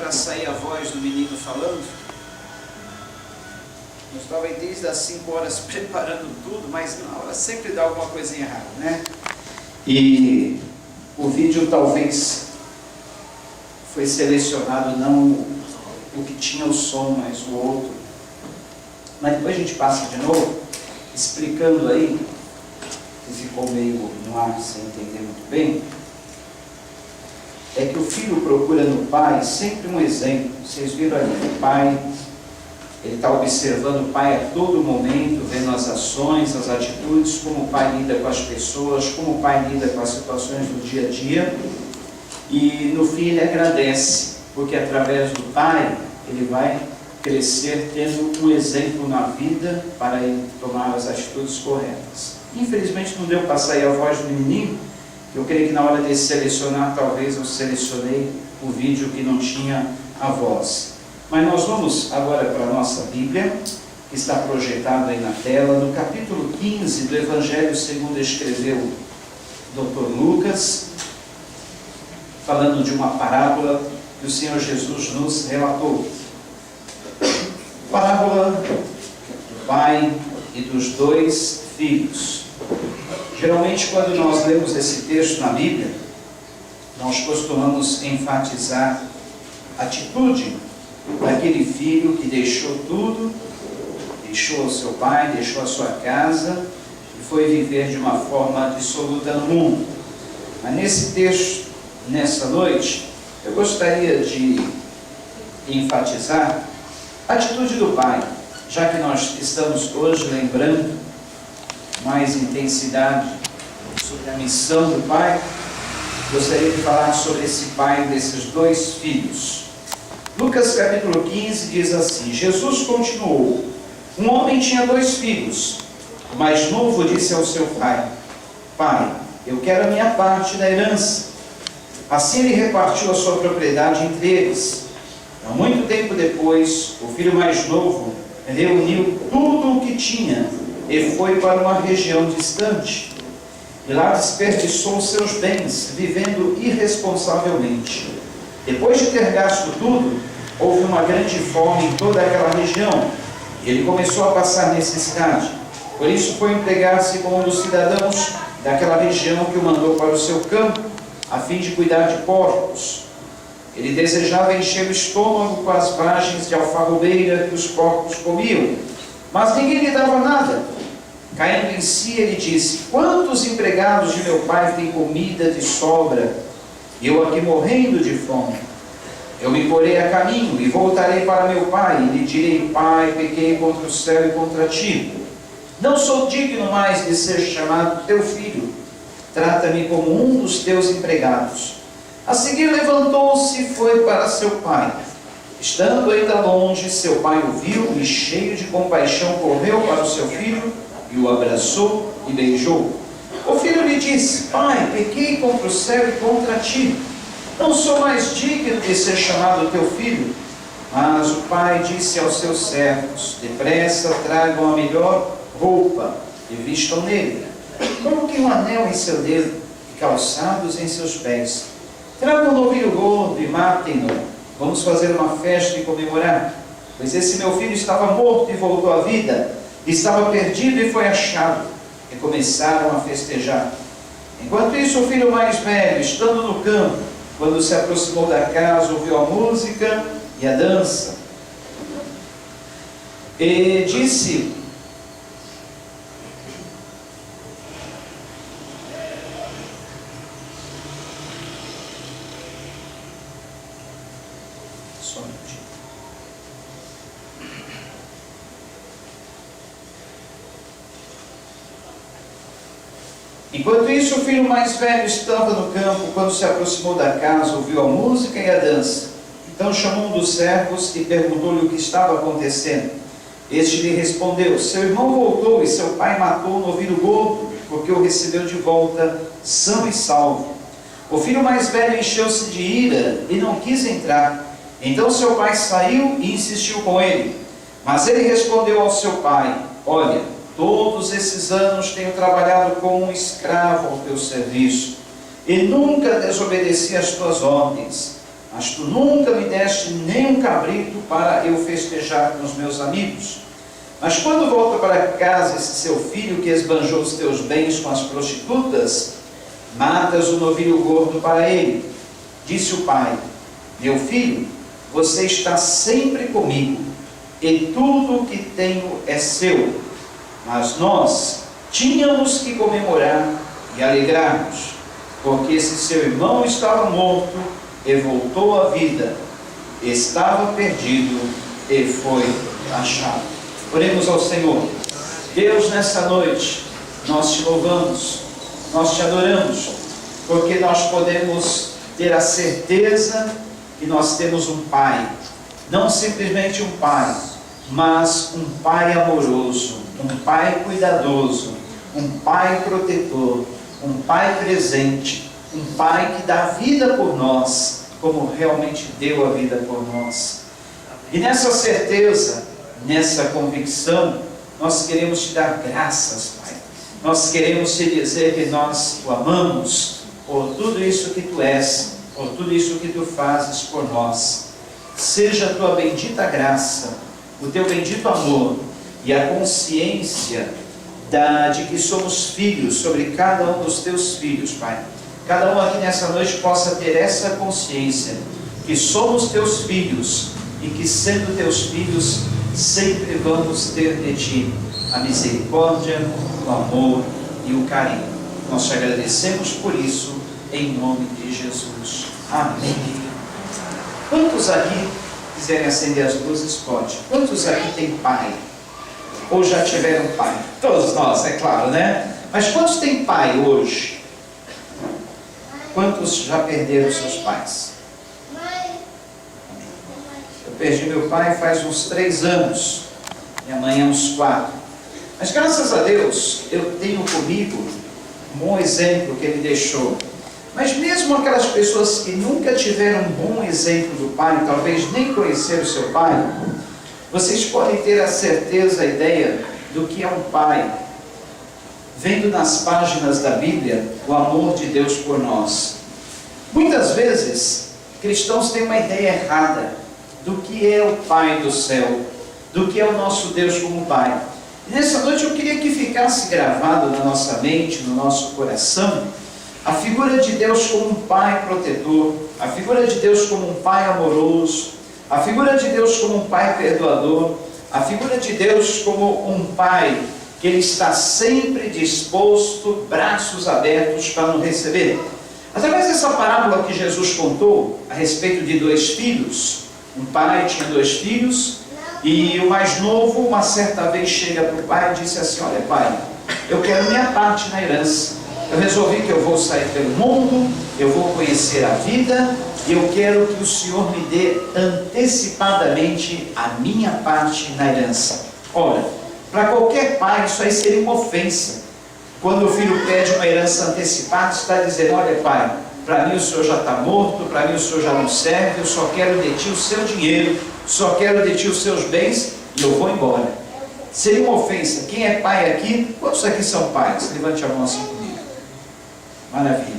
para sair a voz do menino falando. Eu estava aí desde as 5 horas preparando tudo, mas na hora sempre dá alguma coisinha errada, né? E o vídeo talvez foi selecionado não o que tinha o som, mas o outro. Mas depois a gente passa de novo, explicando aí, que ficou meio no ar sem entender muito bem, é que o filho procura no pai sempre um exemplo. Vocês viram ali, o pai, ele está observando o pai a todo momento, vendo as ações, as atitudes, como o pai lida com as pessoas, como o pai lida com as situações do dia a dia. E no fim ele agradece, porque através do pai ele vai crescer tendo um exemplo na vida para ele tomar as atitudes corretas. Infelizmente não deu para sair a voz do menino. Eu creio que na hora de selecionar, talvez eu selecionei o vídeo que não tinha a voz. Mas nós vamos agora para a nossa Bíblia, que está projetado aí na tela, no capítulo 15 do Evangelho segundo escreveu o Dr. Lucas, falando de uma parábola que o Senhor Jesus nos relatou. Parábola do pai e dos 2 filhos. Geralmente, quando nós lemos esse texto na Bíblia, nós costumamos enfatizar a atitude daquele filho que deixou tudo, deixou o seu pai, deixou a sua casa e foi viver de uma forma dissoluta no mundo. Mas nesse texto, nessa noite, eu gostaria de enfatizar a atitude do pai, já que nós estamos hoje lembrando mais intensidade sobre a missão do pai. Gostaria de falar sobre esse pai desses 2 filhos. Lucas capítulo 15 diz assim: Jesus continuou: um homem tinha 2 filhos. O mais novo disse ao seu pai: Pai, eu quero a minha parte da herança. Assim ele repartiu a sua propriedade entre eles. Não muito tempo depois, o filho mais novo reuniu tudo o que tinha e foi para uma região distante. E lá desperdiçou seus bens, vivendo irresponsavelmente. Depois de ter gasto tudo, houve uma grande fome em toda aquela região. E ele começou a passar necessidade. Por isso foi empregar-se com um dos cidadãos daquela região que o mandou para o seu campo, a fim de cuidar de porcos. Ele desejava encher o estômago com as vagens de alfarrobeira que os porcos comiam, mas ninguém lhe dava nada. Caindo em si, ele disse: quantos empregados de meu pai têm comida de sobra, e eu aqui morrendo de fome? Eu me porei a caminho e voltarei para meu pai, e lhe direi: Pai, pequei contra o céu e contra ti. Não sou digno mais de ser chamado teu filho. Trata-me como um dos teus empregados. A seguir levantou-se e foi para seu pai. Estando ainda longe, seu pai o viu e, cheio de compaixão, correu para o seu filho e o abraçou e beijou. O filho lhe disse: Pai, pequei contra o céu e contra ti. Não sou mais digno de ser chamado teu filho. Mas o pai disse aos seus servos: depressa tragam a melhor roupa e vistam nele. Coloquem um anel em seu dedo e calçados em seus pés. Tragam um novilho gordo e matem-no. Vamos fazer uma festa e comemorar. Pois esse meu filho estava morto e voltou à vida. Estava perdido e foi achado. E começaram a festejar. Enquanto isso, o filho mais velho, estando no campo, quando se aproximou da casa, ouviu a música e a dança. E disse: só um minutinho. Enquanto isso, o filho mais velho estava no campo, quando se aproximou da casa, ouviu a música e a dança. Então chamou um dos servos e perguntou-lhe o que estava acontecendo. Este lhe respondeu: seu irmão voltou e seu pai matou o novilho gordo, porque o recebeu de volta são e salvo. O filho mais velho encheu-se de ira e não quis entrar. Então seu pai saiu e insistiu com ele. Mas ele respondeu ao seu pai: olha, todos esses anos tenho trabalhado como um escravo ao teu serviço, e nunca desobedeci às tuas ordens. mas tu nunca me deste nem um cabrito para eu festejar com os meus amigos. Mas quando volta para casa esse seu filho que esbanjou os teus bens com as prostitutas, matas o novilho gordo para ele. Disse o pai: meu filho, você está sempre comigo, e tudo o que tenho é seu. Mas nós tínhamos que comemorar e alegrar-nos, porque esse seu irmão estava morto e voltou à vida, estava perdido e foi achado. Oremos ao Senhor. Deus, nessa noite, nós te louvamos, nós te adoramos, porque nós podemos ter a certeza que nós temos um Pai, não simplesmente um Pai, mas um Pai amoroso, um Pai cuidadoso, um Pai protetor, um Pai presente, um Pai que dá vida por nós, como realmente deu a vida por nós. E nessa certeza, nessa convicção, nós queremos te dar graças, Pai. Nós queremos te dizer que nós o amamos por tudo isso que tu és, por tudo isso que tu fazes por nós. Seja a tua bendita graça, o teu bendito amor e a consciência de que somos filhos sobre cada um dos teus filhos, Pai. Cada um aqui nessa noite possa ter essa consciência que somos teus filhos e que, sendo teus filhos, sempre vamos ter de ti a misericórdia, o amor e o carinho. Nós te agradecemos por isso, em nome de Jesus. Amém. Quantos aqui quiserem acender as luzes? Pode. Quantos aqui têm pai? Ou já tiveram pai? Todos nós, é claro, né? Mas quantos têm pai hoje? Quantos já perderam seus pais? Eu perdi meu pai faz uns 3 anos. Minha mãe há uns 4. Mas graças a Deus, eu tenho comigo um bom exemplo que ele deixou. Mas mesmo aquelas pessoas que nunca tiveram um bom exemplo do pai, talvez nem conheceram o seu pai, vocês podem ter a certeza, a ideia do que é um pai, vendo nas páginas da Bíblia o amor de Deus por nós. Muitas vezes, cristãos têm uma ideia errada do que é o Pai do céu, do que é o nosso Deus como Pai. E nessa noite eu queria que ficasse gravado na nossa mente, no nosso coração, a figura de Deus como um Pai protetor, a figura de Deus como um Pai amoroso, a figura de Deus como um Pai perdoador, a figura de Deus como um Pai que Ele está sempre disposto, braços abertos para nos receber. Através dessa parábola que Jesus contou a respeito de 2 filhos, um pai tinha 2 filhos, e o mais novo, uma certa vez, chega para o pai e disse assim: olha pai, eu quero minha parte na herança. Eu resolvi que eu vou sair pelo mundo, eu vou conhecer a vida, e eu quero que o Senhor me dê antecipadamente a minha parte na herança. Ora, para qualquer pai isso aí seria uma ofensa. Quando o filho pede uma herança antecipada, está dizendo: olha pai, para mim o senhor já está morto, para mim o senhor já não serve, eu só quero de ti o seu dinheiro, só quero de ti os seus bens, e eu vou embora. Seria uma ofensa. Quem é pai aqui? Quantos aqui são pais? Levante a mão assim comigo. Maravilha.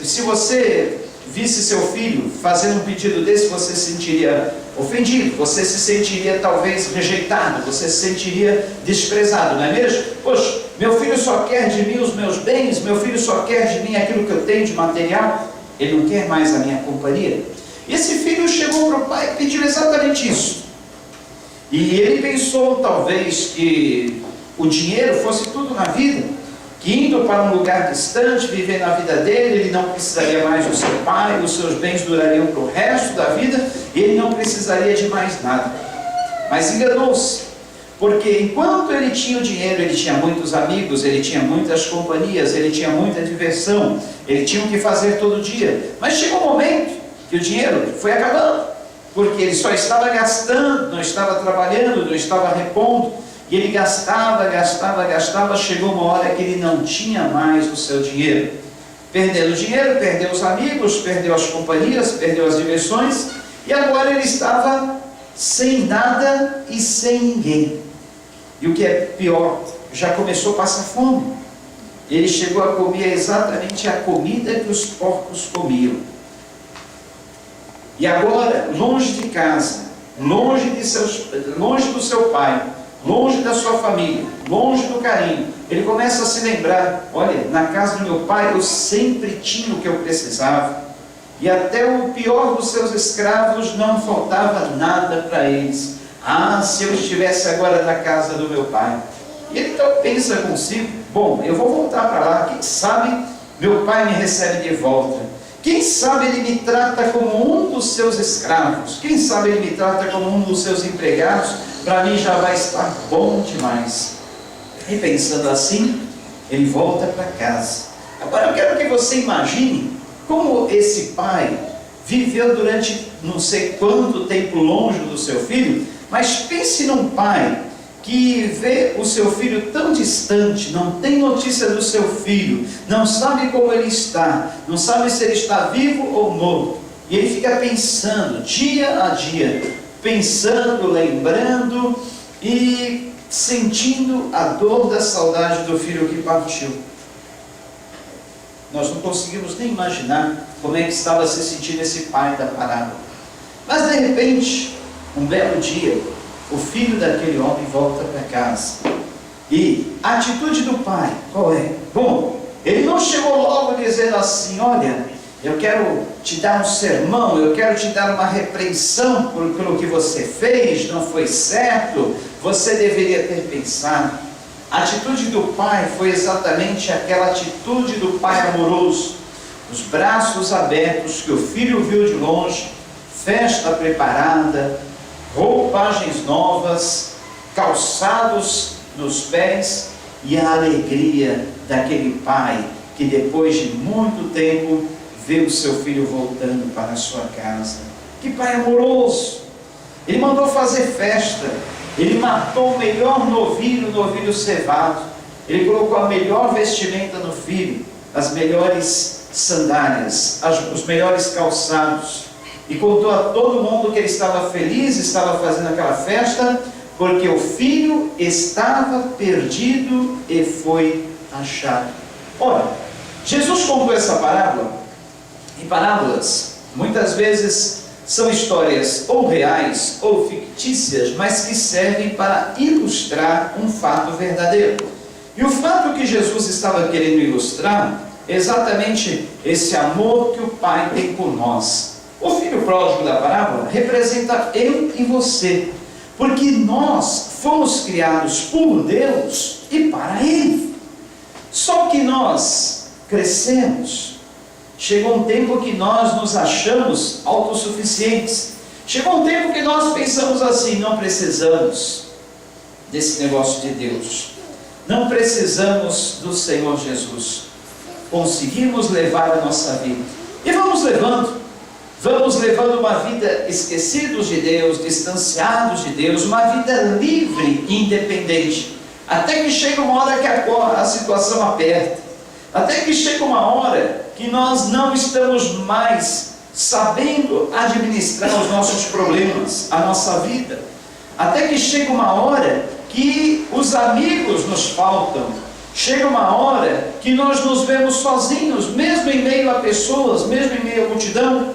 Se você visse seu filho fazendo um pedido desse, você se sentiria ofendido, você se sentiria talvez rejeitado, você se sentiria desprezado, não é mesmo? Poxa, meu filho só quer de mim os meus bens, meu filho só quer de mim aquilo que eu tenho de material, ele não quer mais a minha companhia. E esse filho chegou para o pai e pediu exatamente isso. E ele pensou talvez que o dinheiro fosse tudo na vida, que indo para um lugar distante, viver na vida dele, ele não precisaria mais do seu pai, os seus bens durariam para o resto da vida, e ele não precisaria de mais nada. Mas enganou-se, porque enquanto ele tinha o dinheiro, ele tinha muitos amigos, ele tinha muitas companhias, ele tinha muita diversão, ele tinha o que fazer todo dia. Mas chegou um momento que o dinheiro foi acabando, porque ele só estava gastando, não estava trabalhando, não estava repondo. E ele gastava, chegou uma hora que ele não tinha mais o seu dinheiro. Perdendo o dinheiro, perdeu os amigos, perdeu as companhias, perdeu as diversões, e agora ele estava sem nada e sem ninguém. E o que é pior, já começou a passar fome. Ele chegou a comer exatamente a comida que os porcos comiam. E agora, longe de casa, longe do seu pai, longe da sua família, longe do carinho, ele começa a se lembrar: olha, na casa do meu pai eu sempre tinha o que eu precisava, e até o pior dos seus escravos não faltava nada para eles. Ah, se eu estivesse agora na casa do meu pai. E ele então pensa consigo: bom, eu vou voltar para lá, quem sabe meu pai me recebe de volta, quem sabe ele me trata como um dos seus escravos, quem sabe ele me trata como um dos seus empregados, para mim já vai estar bom demais. E pensando assim, ele volta para casa. Agora eu quero que você imagine como esse pai viveu durante não sei quanto tempo longe do seu filho, mas pense num pai que vê o seu filho tão distante, não tem notícia do seu filho, não sabe como ele está, não sabe se ele está vivo ou morto, e ele fica pensando dia a dia, pensando, lembrando e sentindo a dor da saudade do filho que partiu. Nós não conseguimos nem imaginar como é que estava se sentindo esse pai da parábola. Mas de repente, um belo dia, o filho daquele homem volta para casa. E a atitude do pai, qual é? Bom, ele não chegou logo dizendo assim: olha, eu quero te dar um sermão, eu quero te dar uma repreensão pelo que você fez, não foi certo, você deveria ter pensado. A atitude do pai foi exatamente aquela atitude do pai amoroso, os braços abertos que o filho viu de longe, festa preparada, roupagens novas, calçados nos pés, e a alegria daquele pai que depois de muito tempo vê o seu filho voltando para a sua casa. Que pai amoroso! Ele mandou fazer festa, ele matou o melhor novilho cevado, ele colocou a melhor vestimenta no filho, as melhores sandálias, os melhores calçados, e contou a todo mundo que ele estava feliz, estava fazendo aquela festa, porque o filho estava perdido e foi achado. Ora, Jesus contou essa parábola, e parábolas, muitas vezes, são histórias ou reais ou fictícias, mas que servem para ilustrar um fato verdadeiro. E o fato que Jesus estava querendo ilustrar é exatamente esse amor que o Pai tem por nós. O filho pródigo da parábola representa eu e você, porque nós fomos criados por Deus e para Ele. Só que nós crescemos. Chegou um tempo que nós nos achamos autossuficientes. Chegou um tempo que nós pensamos assim: não precisamos desse negócio de Deus, não precisamos do Senhor Jesus. Conseguimos levar a nossa vida, e vamos levando uma vida esquecidos de Deus, distanciados de Deus, uma vida livre e independente, até que chega uma hora que a situação aperta, até que chega uma hora que nós não estamos mais sabendo administrar os nossos problemas, a nossa vida, até que chega uma hora que os amigos nos faltam, chega uma hora que nós nos vemos sozinhos, mesmo em meio a pessoas, mesmo em meio à multidão.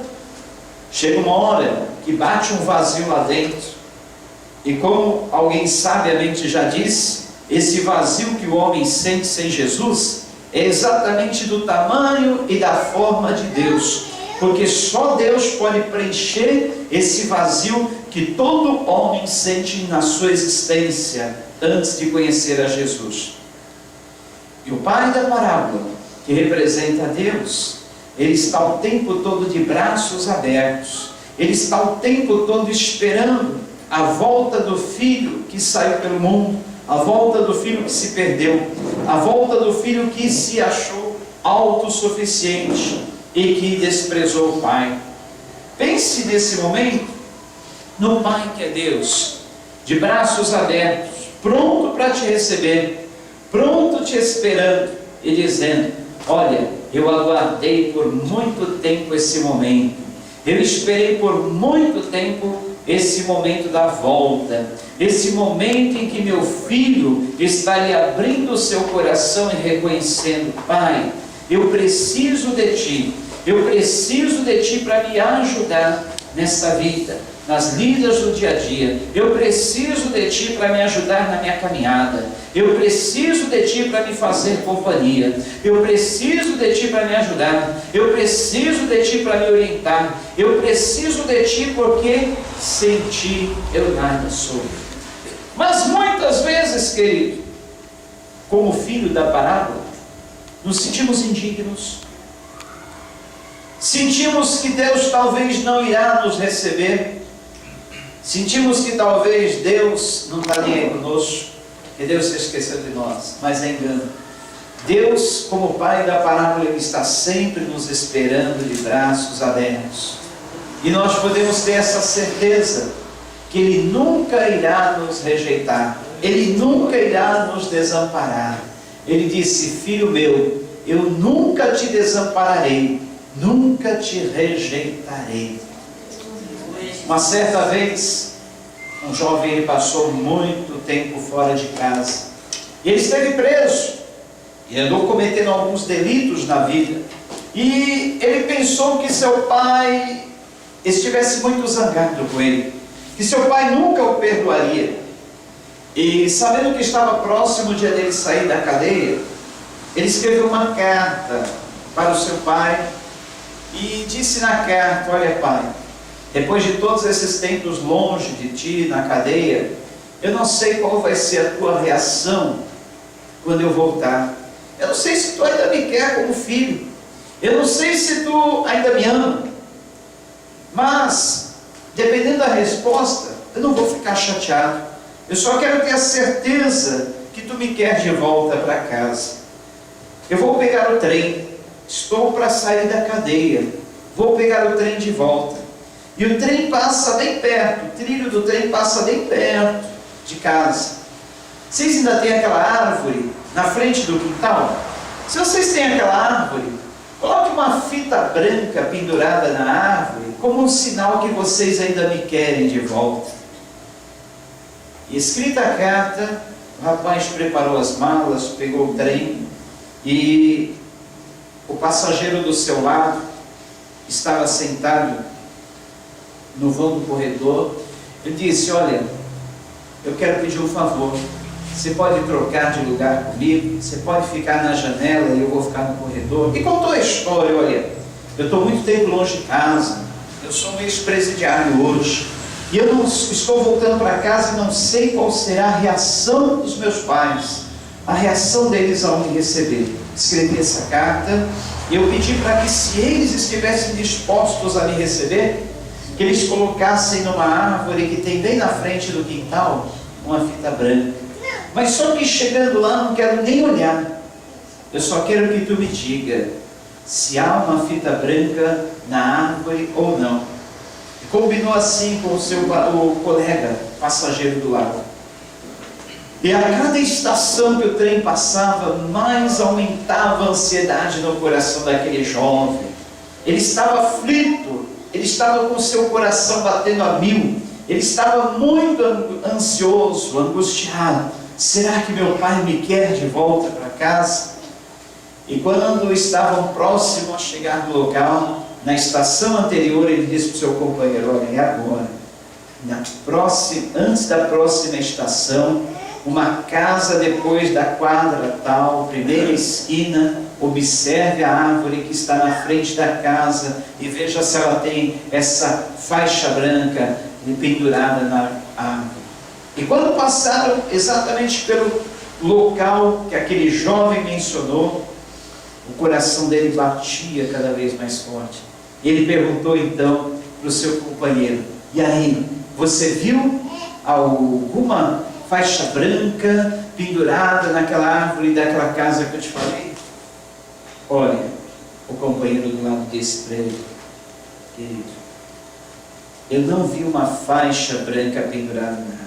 Chega uma hora que bate um vazio lá dentro, e como alguém sabiamente já disse, esse vazio que o homem sente sem Jesus é exatamente do tamanho e da forma de Deus, porque só Deus pode preencher esse vazio que todo homem sente na sua existência antes de conhecer a Jesus. E o pai da parábola, que representa a Deus, ele está o tempo todo de braços abertos, ele está o tempo todo esperando a volta do filho que saiu pelo mundo, a volta do filho que se perdeu, a volta do filho que se achou autossuficiente e que desprezou o pai. Pense nesse momento no pai que é Deus, de braços abertos, pronto para te receber, pronto te esperando e dizendo: olha, eu aguardei por muito tempo esse momento, eu esperei por muito tempo esse momento da volta, esse momento em que meu filho está lhe abrindo o seu coração e reconhecendo: pai, eu preciso de ti para me ajudar nesta vida, nas lidas do dia a dia. Eu preciso de Ti para me ajudar na minha caminhada. Eu preciso de Ti para me fazer companhia. Eu preciso de Ti para me ajudar. Eu preciso de Ti para me orientar. Eu preciso de Ti porque sem Ti eu nada sou. Mas muitas vezes, querido, como filho da parábola, nos sentimos indignos. Sentimos que Deus talvez não irá nos receber. Sentimos que talvez Deus não está nem aí conosco, que Deus se esqueceu de nós, mas é engano. Deus, como Pai da parábola, Ele está sempre nos esperando de braços abertos. E nós podemos ter essa certeza, que Ele nunca irá nos rejeitar, Ele nunca irá nos desamparar. Ele disse: filho meu, eu nunca te desampararei, nunca te rejeitarei. Uma certa vez, um jovem, ele passou muito tempo fora de casa, e ele esteve preso, e andou cometendo alguns delitos na vida, e ele pensou que seu pai estivesse muito zangado com ele, que seu pai nunca o perdoaria, e sabendo que estava próximo o dia dele sair da cadeia, ele escreveu uma carta para o seu pai, e disse na carta: olha pai, depois de todos esses tempos longe de ti, na cadeia, eu não sei qual vai ser a tua reação quando eu voltar. Eu não sei se tu ainda me quer como filho. Eu não sei se tu ainda me ama. Mas, dependendo da resposta, eu não vou ficar chateado. Eu só quero ter a certeza que tu me quer de volta para casa. Eu vou pegar o trem. Estou para sair da cadeia. Vou pegar o trem de volta. E o trem passa bem perto, o trilho do trem passa bem perto de casa. Vocês ainda têm aquela árvore na frente do quintal? Se vocês têm aquela árvore, coloque uma fita branca pendurada na árvore, como um sinal que vocês ainda me querem de volta. E escrita a carta, o rapaz preparou as malas, pegou o trem, e o passageiro do seu lado estava sentado no vão do corredor. Ele disse: olha, eu quero pedir um favor, você pode trocar de lugar comigo? Você pode ficar na janela e eu vou ficar no corredor? E contou a história: olha, eu estou muito tempo longe de casa, eu sou um ex-presidiário hoje, e eu não estou voltando para casa e não sei qual será a reação dos meus pais, a reação deles ao me receber. Escrevi essa carta e eu pedi para que, se eles estivessem dispostos a me receber, que eles colocassem numa árvore que tem bem na frente do quintal uma fita branca. Mas só que chegando lá não quero nem olhar. Eu só quero que tu me diga se há uma fita branca na árvore ou não. E combinou assim com o colega passageiro do lado. E a cada estação que o trem passava, mais aumentava a ansiedade no coração daquele jovem. Ele estava aflito. Ele estava com o seu coração batendo a mil. Ele estava muito ansioso, angustiado. Será que meu pai me quer de volta para casa? E quando estavam próximos a chegar no local, na estação anterior, ele disse para o seu companheiro: olha, é agora. Antes da próxima estação, uma casa depois da quadra tal, primeira esquina, observe a árvore que está na frente da casa e veja se ela tem essa faixa branca pendurada na árvore. E quando passaram exatamente pelo local que aquele jovem mencionou, o coração dele batia cada vez mais forte. Ele perguntou então para o seu companheiro: e aí, você viu alguma faixa branca pendurada naquela árvore daquela casa que eu te falei? Olha, o companheiro do lado disse para ele: querido, eu não vi uma faixa branca pendurada na árvore,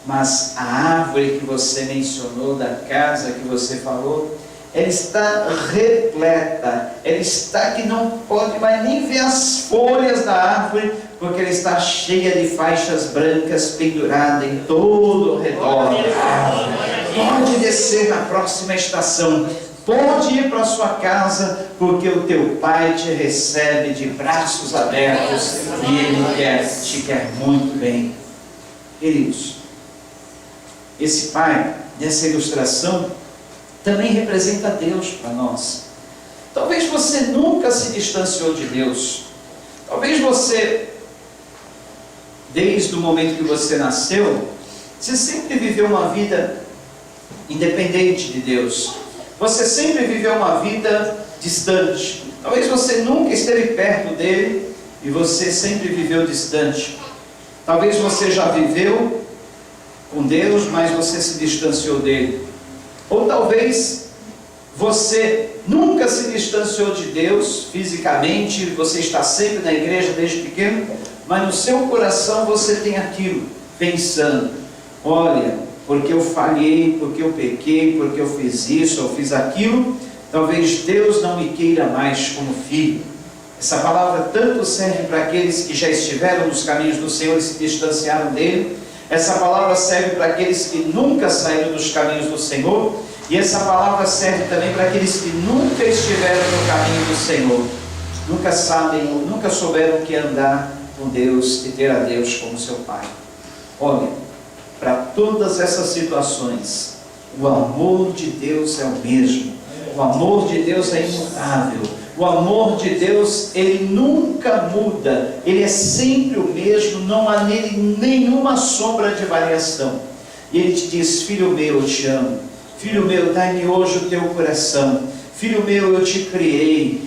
mas a árvore que você mencionou, da casa que você falou, ela está repleta, ela está que não pode mais nem ver as folhas da árvore, porque ela está cheia de faixas brancas penduradas em todo o redor. Pode descer na próxima estação. Pode ir para sua casa, porque o teu pai te recebe de braços abertos e ele te quer muito bem. Queridos, esse pai, nessa ilustração, também representa Deus para nós. Talvez você nunca se distanciou de Deus. Talvez você, desde o momento que você nasceu, você sempre viveu uma vida independente de Deus. Você sempre viveu uma vida distante. Talvez você nunca esteve perto dele e você sempre viveu distante. Talvez você já viveu com Deus, mas você se distanciou dele. Ou talvez você nunca se distanciou de Deus fisicamente, você está sempre na igreja desde pequeno, mas no seu coração você tem aquilo, pensando: olha, porque eu falhei, porque eu pequei, porque eu fiz isso, eu fiz aquilo, talvez Deus não me queira mais como filho. Essa palavra tanto serve para aqueles que já estiveram nos caminhos do Senhor e se distanciaram dele. Essa palavra serve para aqueles que nunca saíram dos caminhos do Senhor. E essa palavra serve também para aqueles que nunca estiveram no caminho do Senhor. Nunca sabem, nunca souberam que andar com Deus e ter a Deus como seu Pai. Olha, para todas essas situações, o amor de Deus é o mesmo. O amor de Deus é imutável. O amor de Deus, ele nunca muda. Ele é sempre o mesmo, não há nele nenhuma sombra de variação. E ele te diz: filho meu, eu te amo. Filho meu, dai-me hoje o teu coração. Filho meu, eu te criei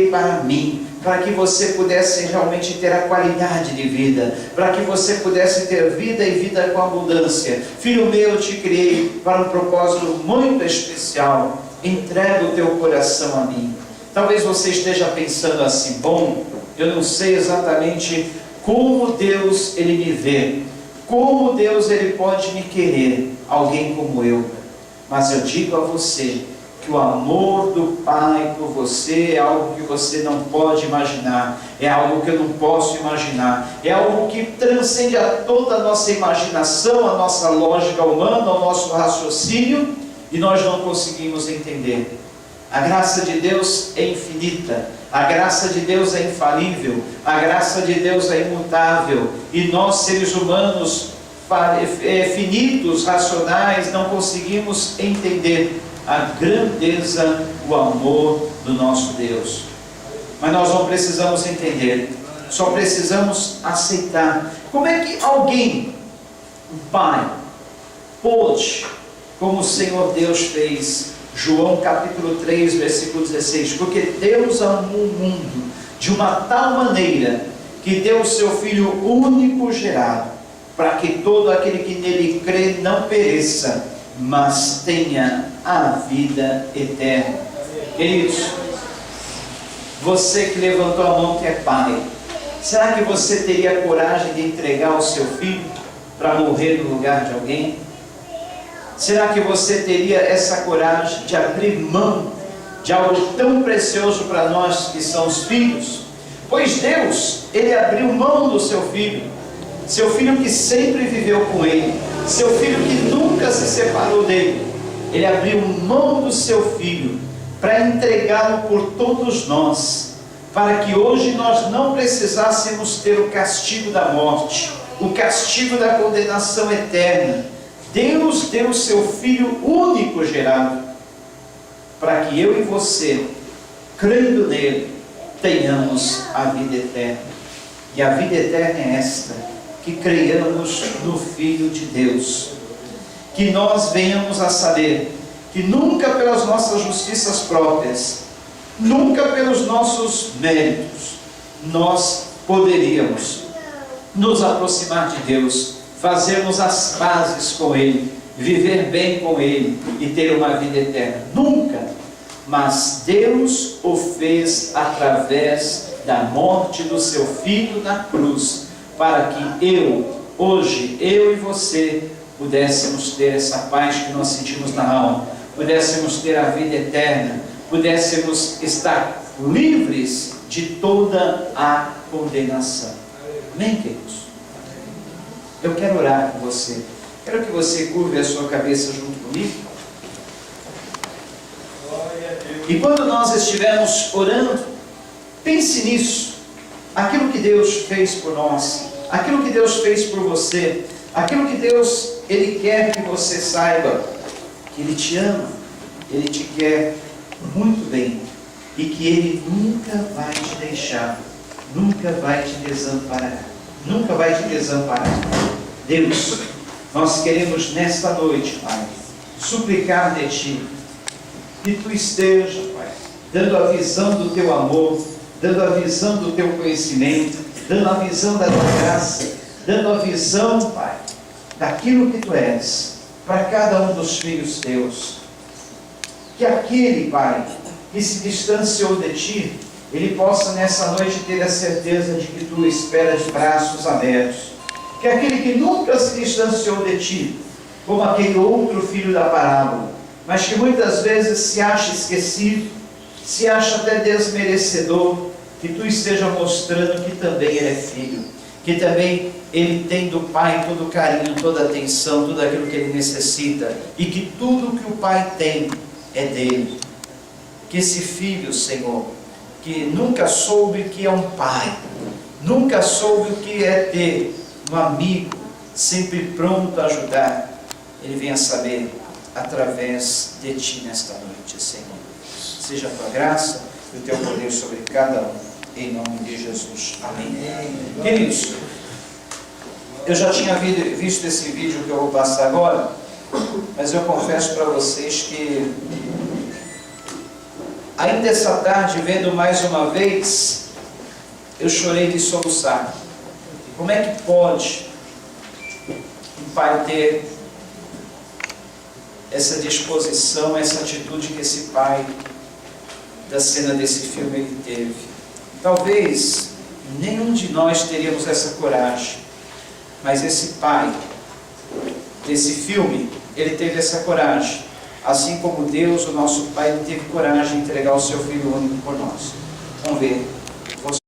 para mim, para que você pudesse realmente ter a qualidade de vida, para que você pudesse ter vida e vida com abundância. Filho meu, eu te criei para um propósito muito especial. Entrega o teu coração a mim. Talvez você esteja pensando assim: bom, eu não sei exatamente como Deus ele me vê, como Deus ele pode me querer, alguém como eu. Mas eu digo a você que o amor do Pai por você é algo que você não pode imaginar, é algo que eu não posso imaginar, é algo que transcende a toda a nossa imaginação, a nossa lógica humana, o nosso raciocínio, e nós não conseguimos entender. A graça de Deus é infinita, a graça de Deus é infalível, a graça de Deus é imutável, e nós, seres humanos finitos, racionais, não conseguimos entender a grandeza, o amor do nosso Deus. Mas nós não precisamos entender, só precisamos aceitar. Como é que alguém, um pai, pôde, como o Senhor Deus fez? João capítulo 3, versículo 16: porque Deus amou o mundo de uma tal maneira que deu o seu Filho único gerado, para que todo aquele que nele crê não pereça, mas tenha a vida eterna. Queridos, você que levantou a mão que é pai, será que você teria coragem de entregar o seu filho para morrer no lugar de alguém? Será que você teria essa coragem de abrir mão de algo tão precioso para nós que são os filhos? Pois Deus, ele abriu mão do seu filho que sempre viveu com ele, seu filho que nunca se separou dele. Ele abriu mão do seu filho para entregá-lo por todos nós, para que hoje nós não precisássemos ter o castigo da morte, o castigo da condenação eterna. Deus deu o seu Filho único gerado, para que eu e você, crendo nele, tenhamos a vida eterna. E a vida eterna é esta: que creiamos no Filho de Deus, que nós venhamos a saber que nunca pelas nossas justiças próprias, nunca pelos nossos méritos, nós poderíamos nos aproximar de Deus, fazermos as pazes com Ele, viver bem com Ele e ter uma vida eterna. Nunca! Mas Deus o fez através da morte do seu Filho na cruz, para que hoje, eu e você, pudéssemos ter essa paz que nós sentimos na alma, pudéssemos ter a vida eterna, pudéssemos estar livres de toda a condenação. Amém, queridos? Eu quero orar com você. Quero que você curve a sua cabeça junto comigo. E quando nós estivermos orando, pense nisso. Aquilo que Deus fez por nós, aquilo que Deus fez por você, aquilo que Deus, Ele quer que você saiba, que Ele te ama, Ele te quer muito bem, e que Ele nunca vai te deixar, nunca vai te desamparar, nunca vai te desamparar. Deus, nós queremos nesta noite, Pai, suplicar de Ti, que Tu esteja, Pai, dando a visão do Teu amor, dando a visão do Teu conhecimento, dando a visão da Tua graça, dando a visão, Pai, daquilo que Tu és, para cada um dos filhos Teus. Que aquele, Pai, que se distanciou de Ti, ele possa nessa noite ter a certeza de que Tu espera de braços abertos. Que aquele que nunca se distanciou de Ti, como aquele outro filho da parábola, mas que muitas vezes se acha esquecido, se acha até desmerecedor, que Tu esteja mostrando que também ele é filho, que também ele tem do Pai todo o carinho, toda a atenção, tudo aquilo que ele necessita, e que tudo que o Pai tem é dele. Que esse filho, Senhor, que nunca soube o que é um pai, nunca soube o que é ter um amigo sempre pronto a ajudar, ele venha saber através de Ti nesta noite, Senhor. Seja a Tua graça e o Teu poder sobre cada um, em nome de Jesus. Amém. Queridos, eu já tinha visto esse vídeo que eu vou passar agora, mas eu confesso para vocês que ainda essa tarde, vendo mais uma vez, eu chorei de soluçar. Como é que pode um pai ter essa disposição, essa atitude que esse pai da cena desse filme ele teve? Talvez nenhum de nós teríamos essa coragem, mas esse pai desse filme, ele teve essa coragem. Assim como Deus, o nosso Pai, teve coragem de entregar o seu Filho único por nós. Vamos ver.